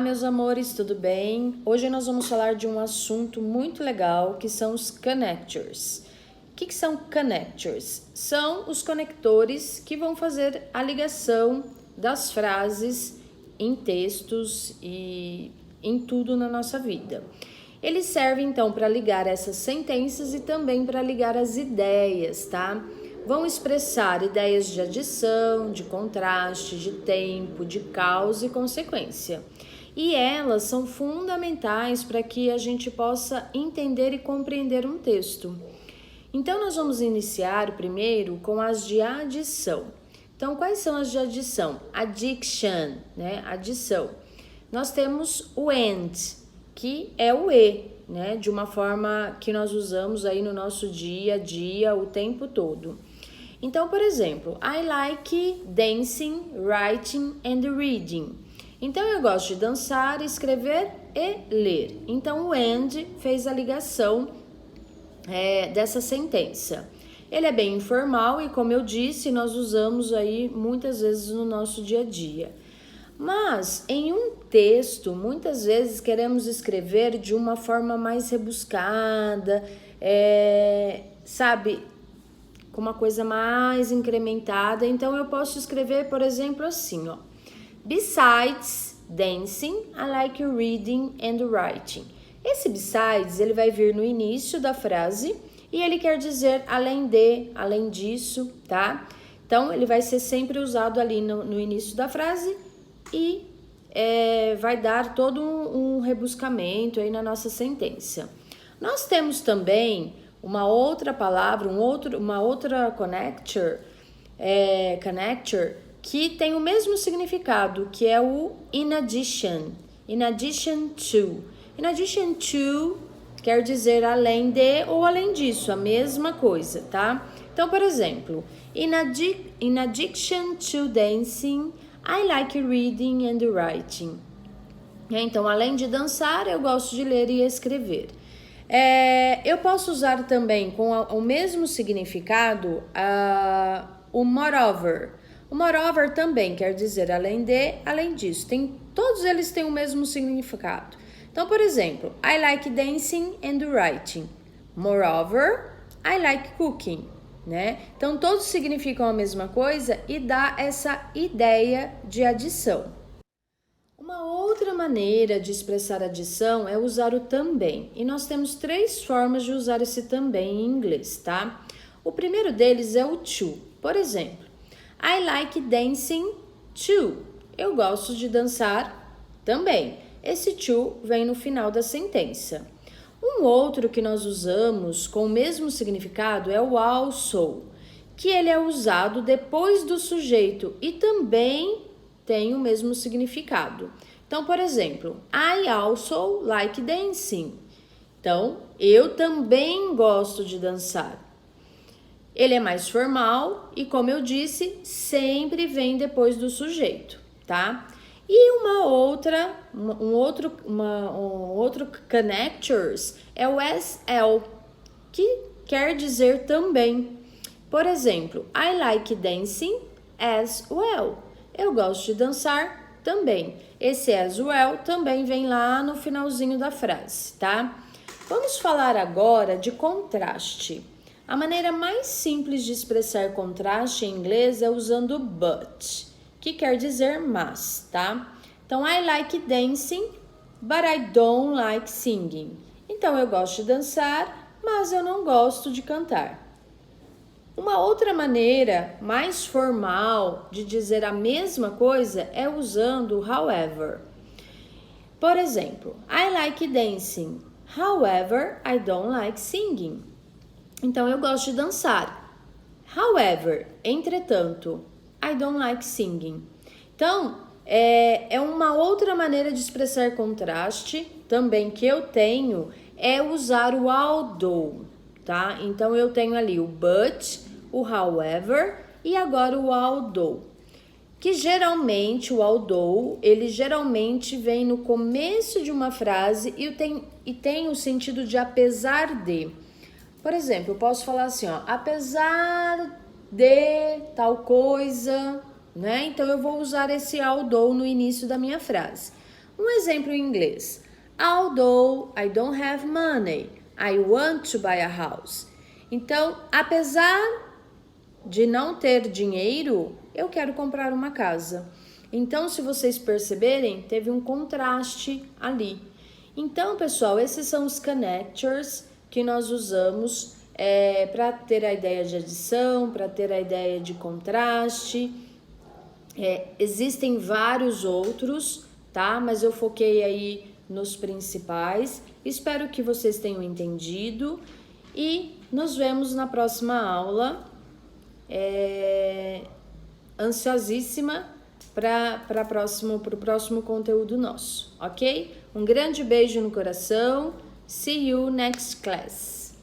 meus amores, tudo bem? Hoje nós vamos falar de um assunto muito legal, que são os connectors. O que são connectors? São os conectores que vão fazer a ligação das frases em textos e em tudo na nossa vida. Eles servem então para ligar essas sentenças e também para ligar as ideias, tá? Vão expressar ideias de adição, de contraste, de tempo, de causa e consequência. E elas são fundamentais para que a gente possa entender e compreender um texto. Então, nós vamos iniciar primeiro com as de adição. Então, quais são as de adição? Addiction, né? Adição. Nós temos o and, que é o e, né? De uma forma que nós usamos aí no nosso dia a dia, o tempo todo. Então, por exemplo, I like dancing, writing and reading. Então, eu gosto de dançar, escrever e ler. Então, o and fez a ligação dessa sentença. Ele é bem informal e, como eu disse, nós usamos aí muitas vezes no nosso dia a dia. Mas, em um texto, muitas vezes queremos escrever de uma forma mais rebuscada, sabe, com uma coisa mais incrementada. Então, eu posso escrever, por exemplo, assim, ó. Besides dancing, I like reading and writing. Esse besides, ele vai vir no início da frase e ele quer dizer além de, além disso, tá? Então, ele vai ser sempre usado ali no início da frase e vai dar todo um rebuscamento aí na nossa sentença. Nós temos também uma outra palavra, uma outra connector, que tem o mesmo significado, que é o in addition. In addition to. In addition to quer dizer além de ou além disso, a mesma coisa, tá? Então, por exemplo, in addition to dancing, I like reading and writing. Então, além de dançar, eu gosto de ler e escrever. Eu posso usar também com o mesmo significado o moreover. O moreover também quer dizer além de, além disso. Todos eles têm o mesmo significado. Então, por exemplo, I like dancing and writing. Moreover, I like cooking, né? Então, todos significam a mesma coisa e dá essa ideia de adição. Uma outra maneira de expressar adição é usar o também. E nós temos 3 formas de usar esse também em inglês, tá? O primeiro deles é o to. Por exemplo, I like dancing too. Eu gosto de dançar também. Esse to vem no final da sentença. Um outro que nós usamos com o mesmo significado é o also, que ele é usado depois do sujeito e também tem o mesmo significado. Então, por exemplo, I also like dancing. Então, eu também gosto de dançar. Ele é mais formal e, como eu disse, sempre vem depois do sujeito, tá? E um outro connectors é o SL, que quer dizer também. Por exemplo, I like dancing as well. Eu gosto de dançar também. Esse as well também vem lá no finalzinho da frase, tá? Vamos falar agora de contraste. A maneira mais simples de expressar contraste em inglês é usando but, que quer dizer mas, tá? Então, I like dancing, but I don't like singing. Então, eu gosto de dançar, mas eu não gosto de cantar. Uma outra maneira mais formal de dizer a mesma coisa é usando however. Por exemplo, I like dancing, however, I don't like singing. Então, eu gosto de dançar. However, entretanto, I don't like singing. Então, é uma outra maneira de expressar contraste também que eu tenho é usar o although, tá? Então, eu tenho ali o but, o however e agora o although. Que geralmente, o although, ele geralmente vem no começo de uma frase e tem o sentido de apesar de. Por exemplo, eu posso falar assim, ó, apesar de tal coisa, né? Então, eu vou usar esse although no início da minha frase. Um exemplo em inglês. Although I don't have money, I want to buy a house. Então, apesar de não ter dinheiro, eu quero comprar uma casa. Então, se vocês perceberem, teve um contraste ali. Então, pessoal, esses são os connectors que nós usamos para ter a ideia de adição, para ter a ideia de contraste. Existem vários outros, tá? Mas eu foquei aí nos principais. Espero que vocês tenham entendido e nos vemos na próxima aula. Ansiosíssima para o próximo conteúdo nosso, ok? Um grande beijo no coração. See you next class.